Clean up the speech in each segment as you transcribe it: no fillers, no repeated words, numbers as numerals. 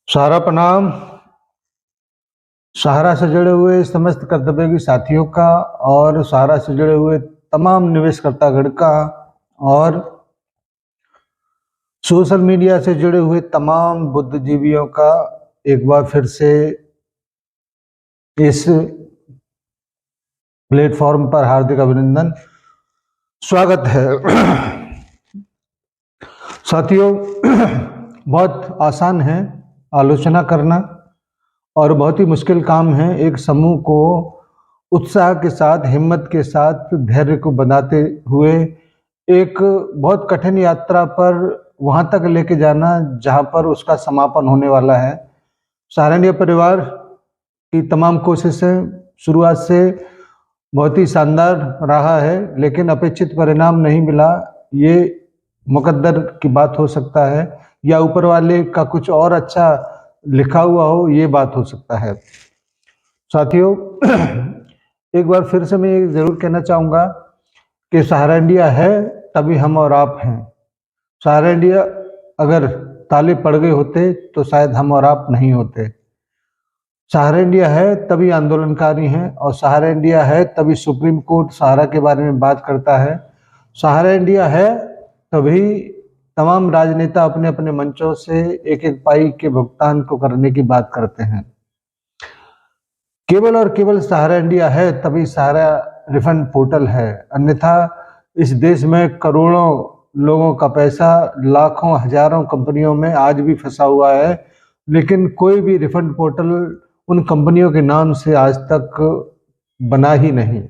सारा प्रणाम। सहारा से जुड़े हुए समस्त कर्तव्योगी साथियों का और सहारा से जुड़े हुए तमाम निवेशकर्तागण का और सोशल मीडिया से जुड़े हुए तमाम बुद्धिजीवियों का एक बार फिर से इस प्लेटफॉर्म पर हार्दिक अभिनंदन, स्वागत है। साथियों, बहुत आसान है आलोचना करना और बहुत ही मुश्किल काम है एक समूह को उत्साह के साथ, हिम्मत के साथ, धैर्य को बनाते हुए एक बहुत कठिन यात्रा पर वहां तक लेके जाना जहां पर उसका समापन होने वाला है। सहारा इंडिया परिवार की तमाम कोशिशें शुरुआत से बहुत ही शानदार रहा है, लेकिन अपेक्षित परिणाम नहीं मिला। ये मुकद्दर की बात हो सकता है या ऊपर वाले का कुछ और अच्छा लिखा हुआ हो, ये बात हो सकता है। साथियों, एक बार फिर से मैं ये जरूर कहना चाहूँगा कि सहारा इंडिया है तभी हम और आप हैं। सहारा इंडिया अगर ताले पड़ गए होते तो शायद हम और आप नहीं होते। सहारा इंडिया है तभी आंदोलनकारी हैं और सहारा इंडिया है तभी सुप्रीम कोर्ट सहारा के बारे में बात करता है। सहारा इंडिया है तभी तमाम राजनेता अपने अपने मंचों से एक एक पाई के भुगतान को करने की बात करते हैं। केवल और केवल सहारा इंडिया है तभी सहारा रिफंड पोर्टल है, अन्यथा इस देश में करोड़ों लोगों का पैसा लाखों हजारों कंपनियों में आज भी फंसा हुआ है, लेकिन कोई भी रिफंड पोर्टल उन कंपनियों के नाम से आज तक बना ही नहीं।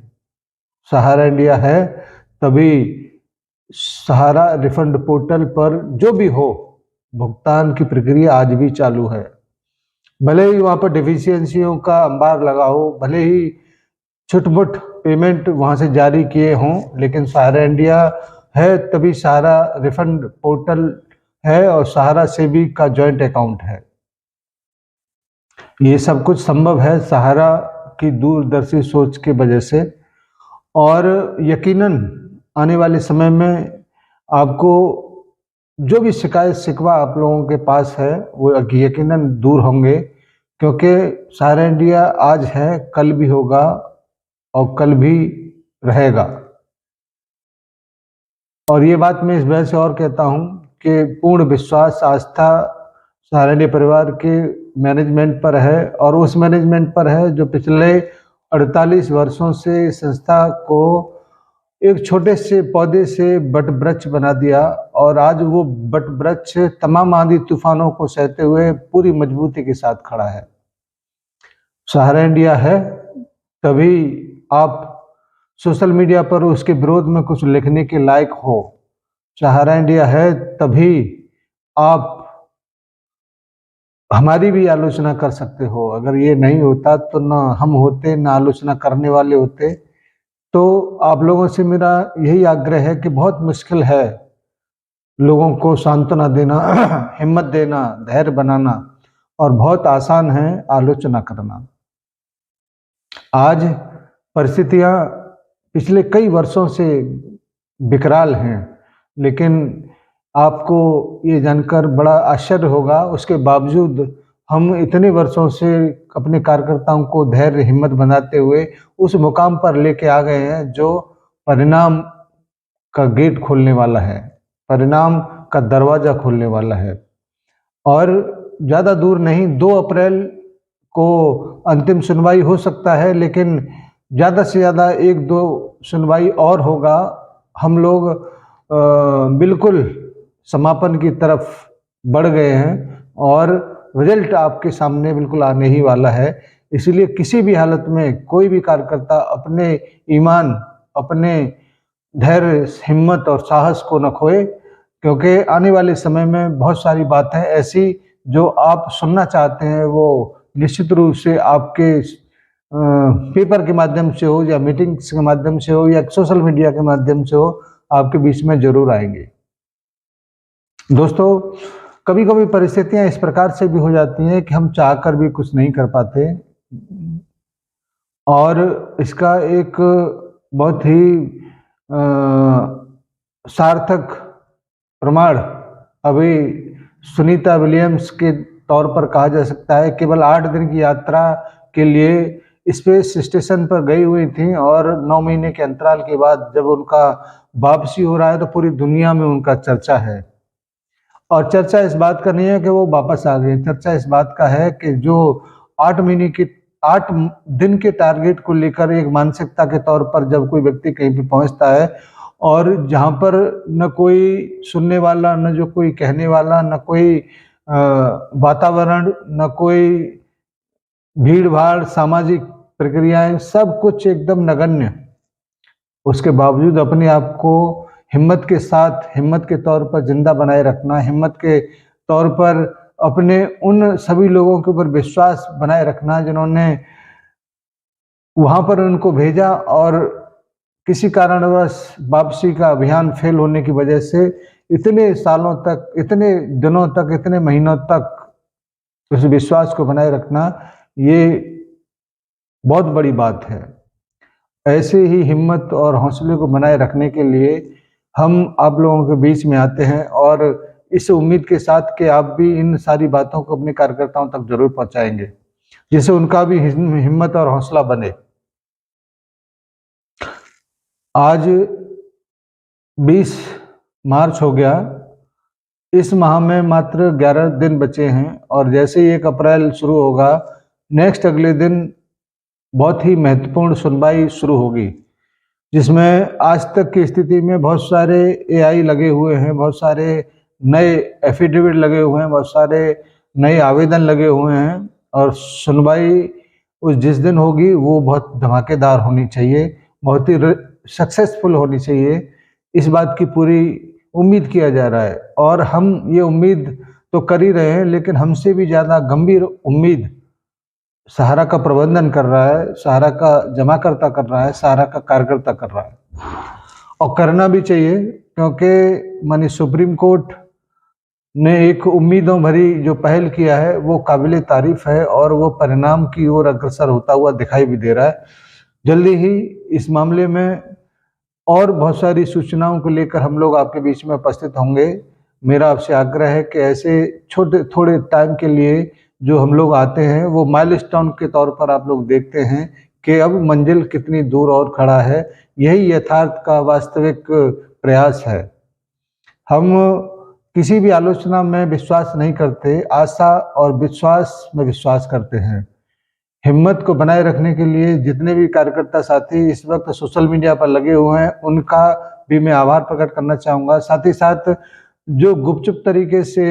सहारा इंडिया है तभी सहारा रिफंड पोर्टल पर जो भी हो भुगतान की प्रक्रिया आज भी चालू है। भले ही वहाँ पर डिफिशियंसियों का अंबार लगा हो, भले ही छुटमुट पेमेंट वहाँ से जारी किए हों, लेकिन सहारा इंडिया है तभी सहारा रिफंड पोर्टल है और सहारा सेबी का जॉइंट अकाउंट है। ये सब कुछ संभव है सहारा की दूरदर्शी सोच की वजह से, और यकीनन आने वाले समय में आपको जो भी शिकायत शिकवा आप लोगों के पास है वो यकीनन दूर होंगे, क्योंकि सहारा इंडिया आज है, कल भी होगा और कल भी रहेगा। और ये बात मैं इस वजह से और कहता हूँ कि पूर्ण विश्वास, आस्था सहारा इंडिया परिवार के मैनेजमेंट पर है, और उस मैनेजमेंट पर है जो पिछले 48 वर्षों से संस्था को एक छोटे से पौधे से बट वृक्ष बना दिया, और आज वो बट वृक्ष तमाम आंधी तूफानों को सहते हुए पूरी मजबूती के साथ खड़ा है। सहारा इंडिया है तभी आप सोशल मीडिया पर उसके विरोध में कुछ लिखने के लायक हो। सहारा इंडिया है तभी आप हमारी भी आलोचना कर सकते हो। अगर ये नहीं होता तो ना हम होते, ना आलोचना करने वाले होते। तो आप लोगों से मेरा यही आग्रह है कि बहुत मुश्किल है लोगों को सांत्वना देना, हिम्मत देना, धैर्य बनाना, और बहुत आसान है आलोचना करना। आज परिस्थितियां पिछले कई वर्षों से विकराल हैं, लेकिन आपको ये जानकर बड़ा आश्चर्य होगा, उसके बावजूद हम इतने वर्षों से अपने कार्यकर्ताओं को धैर्य, हिम्मत बनाते हुए उस मुकाम पर लेके आ गए हैं जो परिणाम का गेट खोलने वाला है, परिणाम का दरवाजा खोलने वाला है। और ज़्यादा दूर नहीं, 2 अप्रैल को अंतिम सुनवाई हो सकता है, लेकिन ज़्यादा से ज़्यादा 1-2 सुनवाई और होगा। हम लोग बिल्कुल समापन की तरफ बढ़ गए हैं और रिजल्ट आपके सामने बिल्कुल आने ही वाला है। इसलिए किसी भी हालत में कोई भी कार्यकर्ता अपने ईमान, अपने धैर्य, हिम्मत और साहस को न खोए, क्योंकि आने वाले समय में बहुत सारी बातें ऐसी जो आप सुनना चाहते हैं वो निश्चित रूप से आपके पेपर के माध्यम से हो या मीटिंग्स के माध्यम से हो या सोशल मीडिया के माध्यम से हो, आपके बीच में जरूर आएंगे। दोस्तों, कभी कभी परिस्थितियां इस प्रकार से भी हो जाती हैं कि हम चाहकर भी कुछ नहीं कर पाते, और इसका एक बहुत ही सार्थक प्रमाण अभी सुनीता विलियम्स के तौर पर कहा जा सकता है। केवल 8 दिन की यात्रा के लिए स्पेस स्टेशन पर गई हुई थी और 9 महीने के अंतराल के बाद जब उनका वापसी हो रहा है तो पूरी दुनिया में उनका चर्चा है। और चर्चा इस बात का नहीं है कि वो वापस आ गए, चर्चा इस बात का है कि जो 8 दिन के टारगेट को लेकर एक मानसिकता के तौर पर जब कोई व्यक्ति कहीं पे पहुंचता है और जहां पर न कोई सुनने वाला, न जो कोई कहने वाला, न कोई वातावरण, न कोई भीड़ भाड़, सामाजिक प्रक्रियाएं, सब कुछ एकदम नगण्य, उसके बावजूद अपने आप को हिम्मत के साथ, हिम्मत के तौर पर जिंदा बनाए रखना, हिम्मत के तौर पर अपने उन सभी लोगों के ऊपर विश्वास बनाए रखना जिन्होंने वहां पर उनको भेजा और किसी कारणवश वापसी का अभियान फेल होने की वजह से इतने सालों तक, इतने दिनों तक, इतने महीनों तक उस विश्वास को बनाए रखना, ये बहुत बड़ी बात है। ऐसे ही हिम्मत और हौसले को बनाए रखने के लिए हम आप लोगों के बीच में आते हैं और इस उम्मीद के साथ कि आप भी इन सारी बातों को अपने कार्यकर्ताओं तक जरूर पहुंचाएंगे, जिससे उनका भी हिम्मत और हौसला बने। आज 20 मार्च हो गया, इस माह में मात्र 11 दिन बचे हैं और जैसे ही 1 अप्रैल शुरू होगा, नेक्स्ट अगले दिन बहुत ही महत्वपूर्ण सुनवाई शुरू होगी, जिसमें आज तक की स्थिति में बहुत सारे AI लगे हुए हैं, बहुत सारे नए एफिडेविट लगे हुए हैं, बहुत सारे नए आवेदन लगे हुए हैं और सुनवाई उस जिस दिन होगी वो बहुत धमाकेदार होनी चाहिए, बहुत ही सक्सेसफुल होनी चाहिए, इस बात की पूरी उम्मीद किया जा रहा है। और हम ये उम्मीद तो कर ही रहे हैं, लेकिन हमसे भी ज़्यादा गंभीर उम्मीद सहारा का प्रबंधन कर रहा है, सहारा का जमाकर्ता कर रहा है, सहारा का कार्यकर्ता कर रहा है और करना भी चाहिए, क्योंकि माननीय सुप्रीम कोर्ट ने एक उम्मीदों भरी जो पहल किया है वो काबिले तारीफ है और वो परिणाम की ओर अग्रसर होता हुआ दिखाई भी दे रहा है। जल्दी ही इस मामले में और बहुत सारी सूचनाओं को लेकर हम लोग आपके बीच में उपस्थित होंगे। मेरा आपसे आग्रह है कि ऐसे छोटे थोड़े टाइम के लिए जो हम लोग आते हैं वो माइलस्टोन के तौर पर आप लोग देखते हैं कि अब मंजिल कितनी दूर और खड़ा है। यही यथार्थ का वास्तविक प्रयास है। हम किसी भी आलोचना में विश्वास नहीं करते, आशा और विश्वास में विश्वास करते हैं। हिम्मत को बनाए रखने के लिए जितने भी कार्यकर्ता साथी इस वक्त सोशल मीडिया पर लगे हुए हैं उनका भी मैं आभार प्रकट करना चाहूँगा। साथ ही साथ जो गुपचुप तरीके से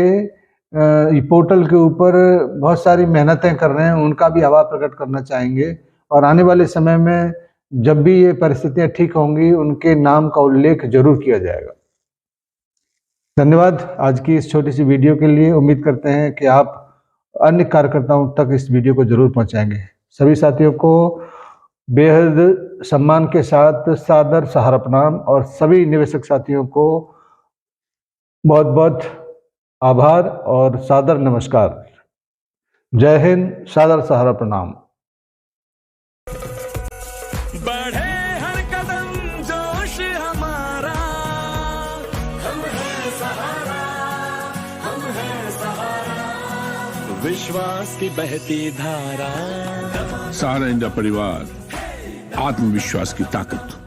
पोर्टल के ऊपर बहुत सारी मेहनतें कर रहे हैं उनका भी आभार प्रकट करना चाहेंगे और आने वाले समय में जब भी ये परिस्थितियाँ ठीक होंगी उनके नाम का उल्लेख जरूर किया जाएगा। धन्यवाद आज की इस छोटी सी वीडियो के लिए। उम्मीद करते हैं कि आप अन्य कार्यकर्ताओं तक इस वीडियो को जरूर पहुंचाएंगे। सभी साथियों को बेहद सम्मान के साथ सादर सहारा प्रणाम और सभी निवेशक साथियों को बहुत बहुत आभार और सादर नमस्कार। जय हिंद, सादर सहारा प्रणाम। बढ़े हर कदम जोश हमारा, हम हैं सहारा, हम हैं सहारा, विश्वास की बहती धारा। सहारा इंडिया परिवार, आत्मविश्वास की ताकत।